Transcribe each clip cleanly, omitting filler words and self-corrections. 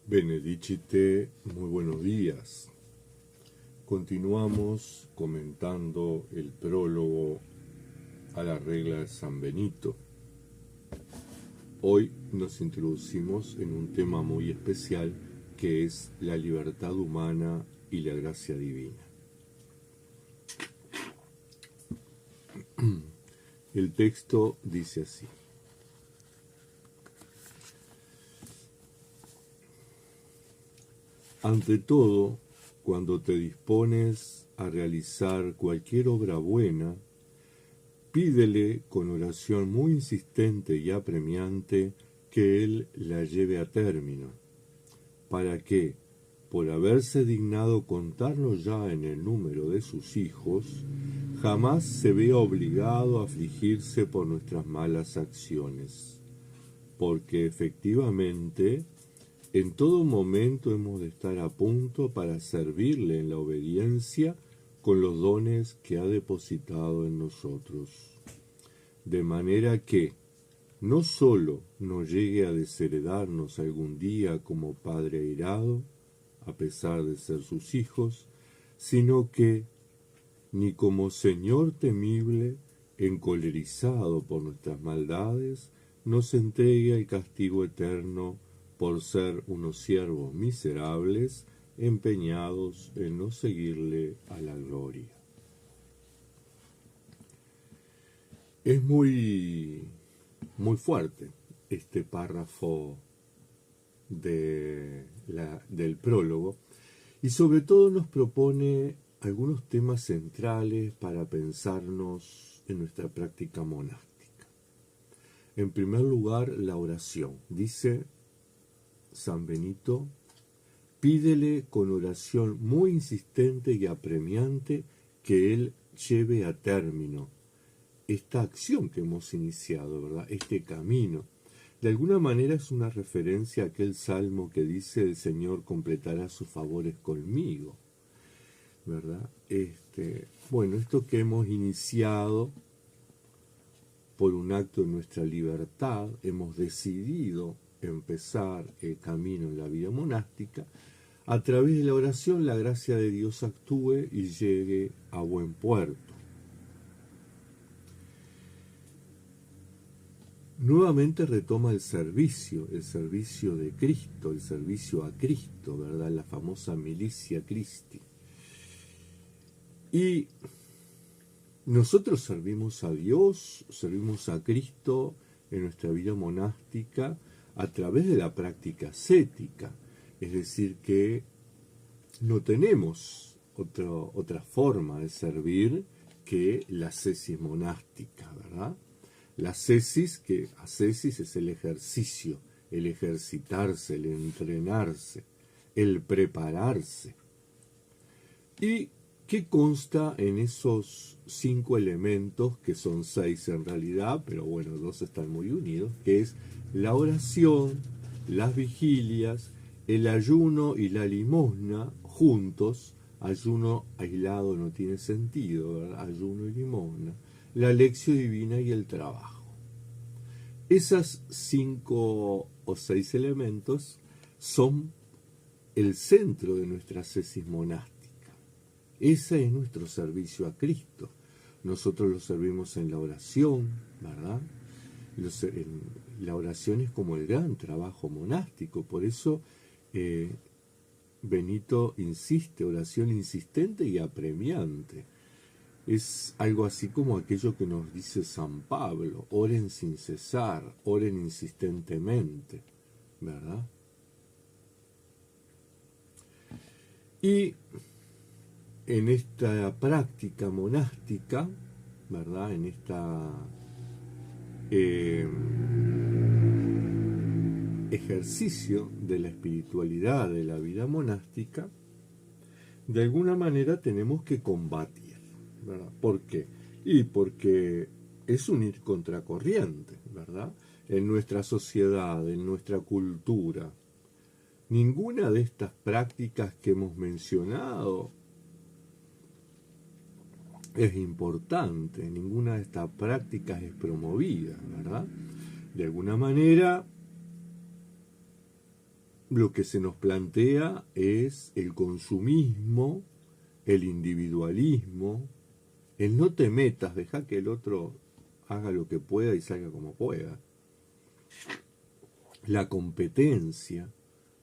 Benedicite, muy buenos días. Continuamos comentando el prólogo a la regla de San Benito. Hoy nos introducimos en un tema muy especial que es la libertad humana y la gracia divina. El texto dice así: ante todo, cuando te dispones a realizar cualquier obra buena, pídele con oración muy insistente y apremiante que Él la lleve a término, para que, por haberse dignado contarlo ya en el número de sus hijos, jamás se vea obligado a afligirse por nuestras malas acciones, porque efectivamente en todo momento hemos de estar a punto para servirle en la obediencia con los dones que ha depositado en nosotros, de manera que no sólo nos llegue a desheredarnos algún día como Padre airado, a pesar de ser sus hijos, sino que, ni como Señor temible, encolerizado por nuestras maldades, nos entregue al castigo eterno por ser unos siervos miserables empeñados en no seguirle a la gloria. Es muy fuerte este párrafo del prólogo, y sobre todo nos propone algunos temas centrales para pensarnos en nuestra práctica monástica. En primer lugar, la oración. Dice San Benito: pídele con oración muy insistente y apremiante que Él lleve a término esta acción que hemos iniciado, ¿verdad? Este camino. De alguna manera es una referencia a aquel salmo que dice: el Señor completará sus favores conmigo, ¿verdad? Bueno, esto que hemos iniciado por un acto de nuestra libertad, hemos decidido empezar el camino en la vida monástica. A través de la oración, la gracia de Dios actúe y llegue a buen puerto. Nuevamente retoma el servicio de Cristo, el servicio a Cristo, ¿verdad? La famosa milicia Christi. Y nosotros servimos a Dios, servimos a Cristo en nuestra vida monástica a través de la práctica ascética, es decir, que no tenemos otra forma de servir que la ascesis monástica, ¿verdad? La ascesis es el ejercicio, el ejercitarse, el entrenarse, el prepararse. ¿Y qué consta en esos 5 elementos, que son 6 en realidad, pero bueno, 2 están muy unidos, que es la oración, las vigilias, el ayuno y la limosna juntos? Ayuno aislado no tiene sentido, ¿verdad? Ayuno y limosna, la lección divina y el trabajo. Esas 5 o 6 elementos son el centro de nuestra ascesis monástica. Ese es nuestro servicio a Cristo. Nosotros lo servimos en la oración, ¿verdad? La oración es como el gran trabajo monástico. Por eso Benito insiste: oración insistente y apremiante. Es algo así como aquello que nos dice San Pablo: oren sin cesar, oren insistentemente, ¿verdad? Y en esta práctica monástica, ¿verdad? En esta ejercicio de la espiritualidad de la vida monástica, de alguna manera tenemos que combatir, ¿verdad? ¿Por qué? Y porque es un ir contracorriente, ¿verdad? En nuestra sociedad, en nuestra cultura, ninguna de estas prácticas que hemos mencionado es importante, ninguna de estas prácticas es promovida, ¿verdad? De alguna manera lo que se nos plantea es el consumismo, el individualismo, el no te metas, deja que el otro haga lo que pueda y salga como pueda. La competencia,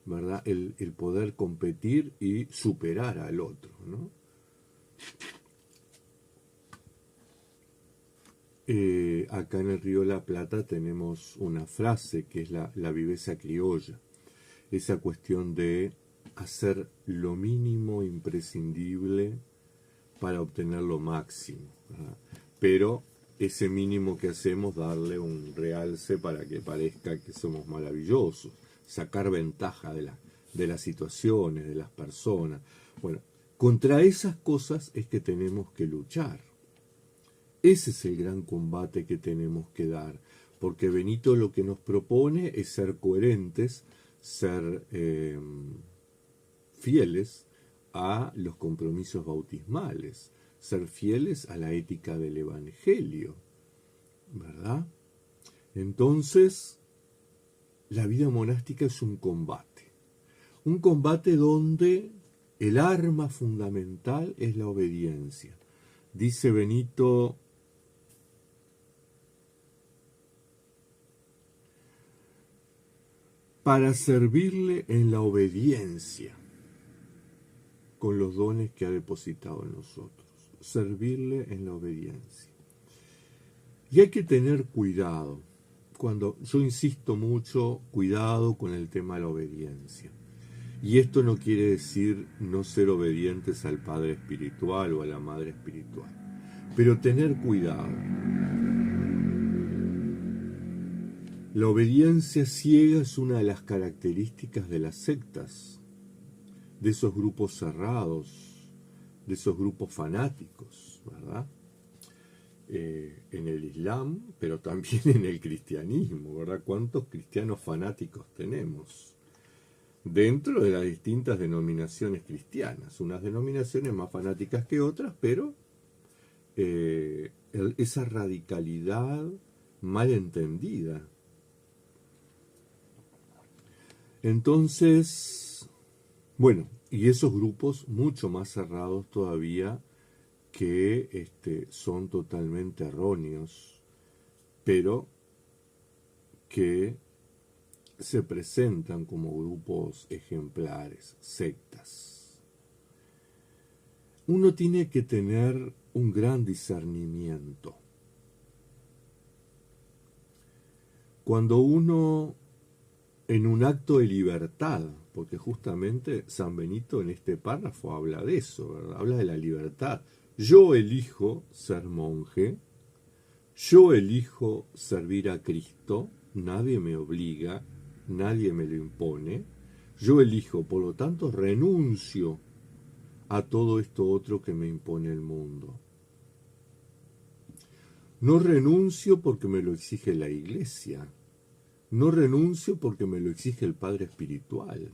¿verdad? El poder competir y superar al otro, ¿no? Acá en el Río de la Plata tenemos una frase que es la viveza criolla, esa cuestión de hacer lo mínimo imprescindible para obtener lo máximo, ¿verdad? Pero ese mínimo que hacemos, darle un realce para que parezca que somos maravillosos, sacar ventaja de las situaciones, de las personas. Bueno, contra esas cosas es que tenemos que luchar. Ese es el gran combate que tenemos que dar, porque Benito lo que nos propone es ser coherentes, ser fieles a los compromisos bautismales, ser fieles a la ética del Evangelio, ¿verdad? Entonces, la vida monástica es un combate donde el arma fundamental es la obediencia. Dice Benito, para servirle en la obediencia, con los dones que ha depositado en nosotros, servirle en la obediencia. Y hay que tener cuidado, cuando yo insisto mucho, cuidado con el tema de la obediencia. Y esto no quiere decir no ser obedientes al Padre espiritual o a la Madre espiritual, pero tener cuidado. La obediencia ciega es una de las características de las sectas, de esos grupos cerrados, de esos grupos fanáticos, ¿verdad? En el Islam, pero también en el cristianismo, ¿verdad? ¿Cuántos cristianos fanáticos tenemos? Dentro de las distintas denominaciones cristianas, unas denominaciones más fanáticas que otras, pero esa radicalidad mal entendida. Entonces, bueno, y esos grupos mucho más cerrados todavía que son totalmente erróneos, pero que se presentan como grupos ejemplares, sectas. Uno tiene que tener un gran discernimiento. Cuando uno, en un acto de libertad, porque justamente San Benito en este párrafo habla de eso, ¿verdad? Habla de la libertad. Yo elijo ser monje, yo elijo servir a Cristo, nadie me obliga, nadie me lo impone, yo elijo, por lo tanto renuncio a todo esto otro que me impone el mundo. No renuncio porque me lo exige la Iglesia, no renuncio porque me lo exige el Padre espiritual,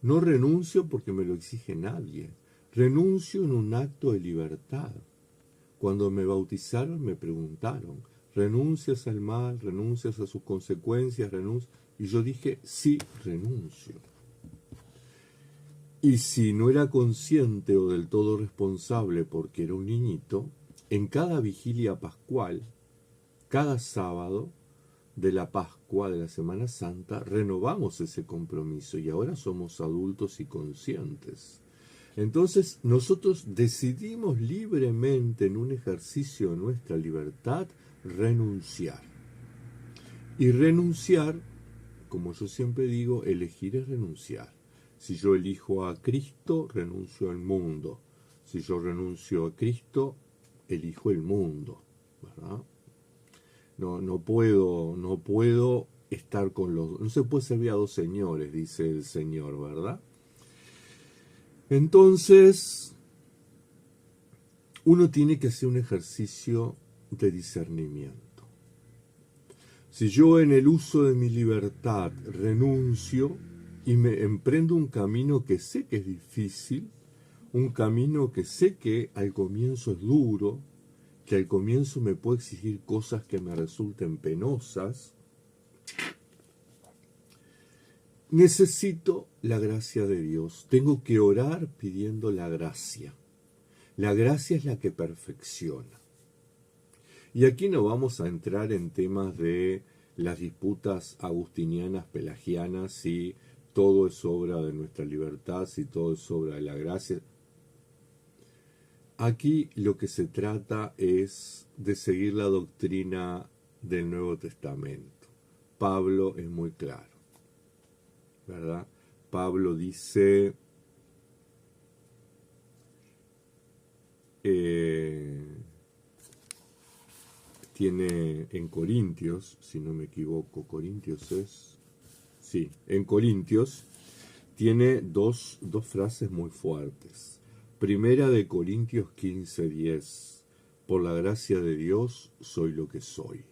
no renuncio porque me lo exige nadie, renuncio en un acto de libertad. Cuando me bautizaron me preguntaron, ¿renuncias al mal? ¿Renuncias a sus consecuencias? Y yo dije, sí, renuncio. Y si no era consciente o del todo responsable porque era un niñito, en cada vigilia pascual, cada sábado de la Pascua, de la Semana Santa, renovamos ese compromiso y ahora somos adultos y conscientes. Entonces nosotros decidimos libremente en un ejercicio de nuestra libertad renunciar. Y renunciar, como yo siempre digo, elegir es renunciar. Si yo elijo a Cristo, renuncio al mundo. Si yo renuncio a Cristo, elijo el mundo, ¿verdad? No puedo estar con los... No se puede servir a dos señores, dice el Señor, ¿verdad? Entonces, uno tiene que hacer un ejercicio de discernimiento. Si yo en el uso de mi libertad renuncio y me emprendo un camino que sé que es difícil, un camino que sé que al comienzo es duro, que al comienzo me puede exigir cosas que me resulten penosas, necesito la gracia de Dios. Tengo que orar pidiendo la gracia. La gracia es la que perfecciona. Y aquí no vamos a entrar en temas de las disputas agustinianas, pelagianas, si todo es obra de nuestra libertad, si todo es obra de la gracia. Aquí lo que se trata es de seguir la doctrina del Nuevo Testamento. Pablo es muy claro, ¿verdad? Pablo dice, tiene en Corintios, si no me equivoco, Corintios es, sí, en Corintios tiene dos frases muy fuertes. Primera de Corintios 15:10, por la gracia de Dios soy lo que soy.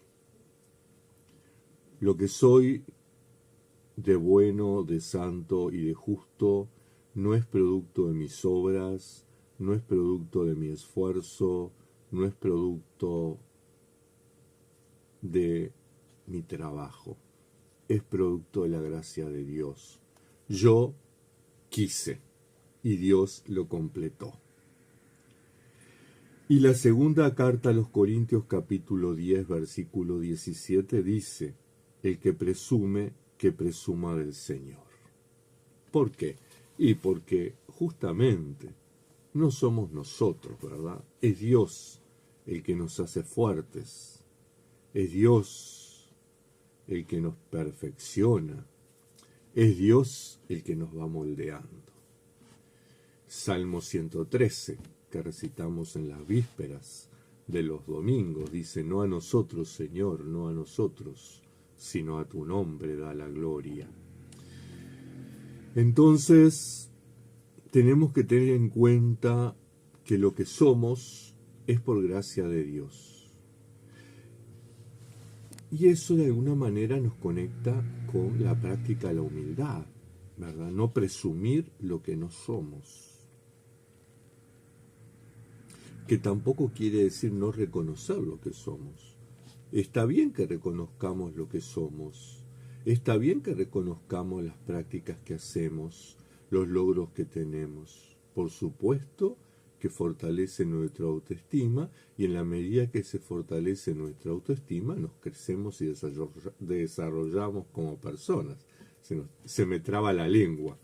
Lo que soy de bueno, de santo y de justo no es producto de mis obras, no es producto de mi esfuerzo, no es producto de mi trabajo, es producto de la gracia de Dios. Yo quise y Dios lo completó. Y la segunda carta a los Corintios capítulo 10 versículo 17 dice, el que presuma del Señor. ¿Por qué? Y porque justamente no somos nosotros, ¿verdad? Es Dios el que nos hace fuertes. Es Dios el que nos perfecciona. Es Dios el que nos va moldeando. Salmo 113, que recitamos en las vísperas de los domingos, dice, no a nosotros, Señor, no a nosotros, sino a tu nombre da la gloria. Entonces, tenemos que tener en cuenta que lo que somos es por gracia de Dios. Y eso de alguna manera nos conecta con la práctica de la humildad, ¿verdad? No presumir lo que no somos. Que tampoco quiere decir no reconocer lo que somos. Está bien que reconozcamos lo que somos. Está bien que reconozcamos las prácticas que hacemos, los logros que tenemos. Por supuesto que fortalece nuestra autoestima y en la medida que se fortalece nuestra autoestima nos crecemos y desarrollamos como personas. Se me traba la lengua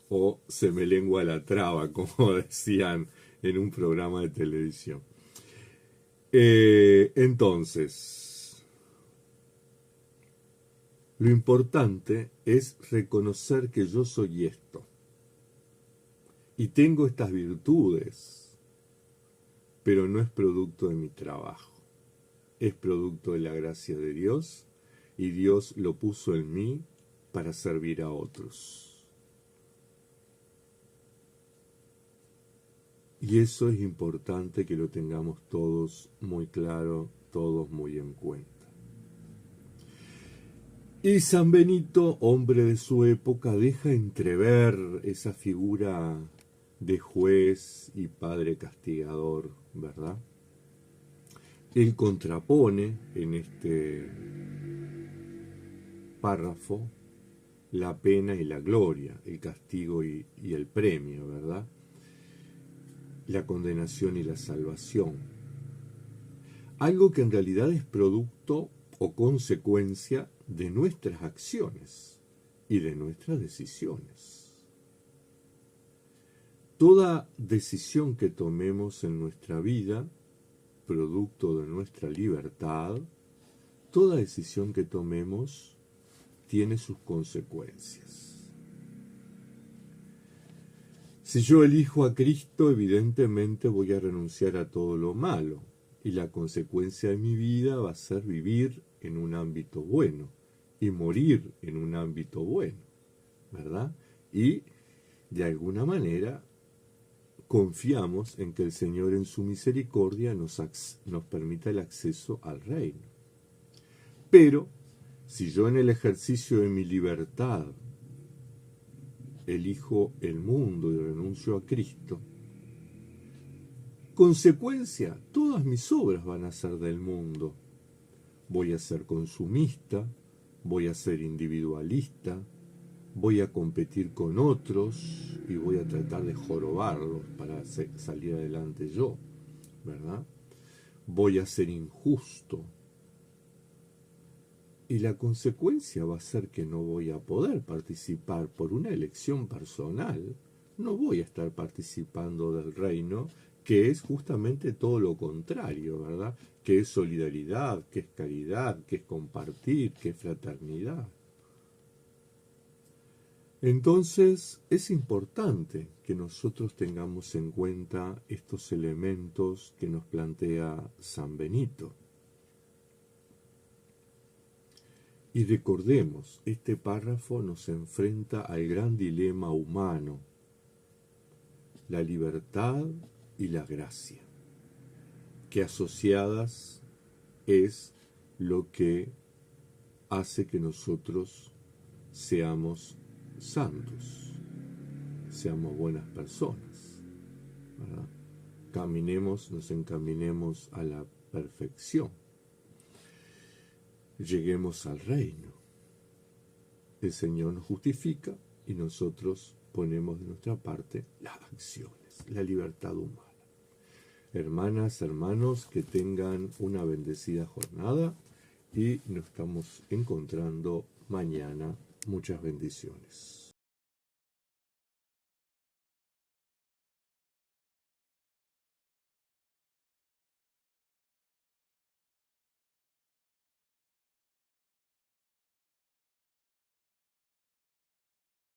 o se me lengua la traba, como decían en un programa de televisión. Entonces, lo importante es reconocer que yo soy esto y tengo estas virtudes, pero no es producto de mi trabajo, es producto de la gracia de Dios y Dios lo puso en mí para servir a otros. Y eso es importante que lo tengamos todos muy claro, todos muy en cuenta. Y San Benito, hombre de su época, deja entrever esa figura de juez y padre castigador, ¿verdad? Él contrapone en este párrafo la pena y la gloria, el castigo y el premio, ¿verdad? La condenación y la salvación. Algo que en realidad es producto o consecuencia de nuestras acciones y de nuestras decisiones. Toda decisión que tomemos en nuestra vida, producto de nuestra libertad, toda decisión que tomemos tiene sus consecuencias. Si yo elijo a Cristo, evidentemente voy a renunciar a todo lo malo, y la consecuencia de mi vida va a ser vivir en un ámbito bueno y morir en un ámbito bueno, ¿verdad? Y de alguna manera confiamos en que el Señor en su misericordia nos permita el acceso al reino. Pero si yo en el ejercicio de mi libertad elijo el mundo y renuncio a Cristo, consecuencia, todas mis obras van a ser del mundo. Voy a ser consumista, voy a ser individualista, voy a competir con otros y voy a tratar de jorobarlos para salir adelante yo, ¿verdad? Voy a ser injusto. Y la consecuencia va a ser que no voy a poder participar por una elección personal. No voy a estar participando del reino, que es justamente todo lo contrario, ¿verdad? Que es solidaridad, que es caridad, que es compartir, que es fraternidad. Entonces es importante que nosotros tengamos en cuenta estos elementos que nos plantea San Benito. Y recordemos, este párrafo nos enfrenta al gran dilema humano, la libertad y la gracia, que asociadas es lo que hace que nosotros seamos santos, seamos buenas personas, ¿verdad? Caminemos, nos encaminemos a la perfección. Lleguemos al reino. El Señor nos justifica y nosotros ponemos de nuestra parte las acciones, la libertad humana. Hermanas, hermanos, que tengan una bendecida jornada y nos estamos encontrando mañana. Muchas bendiciones.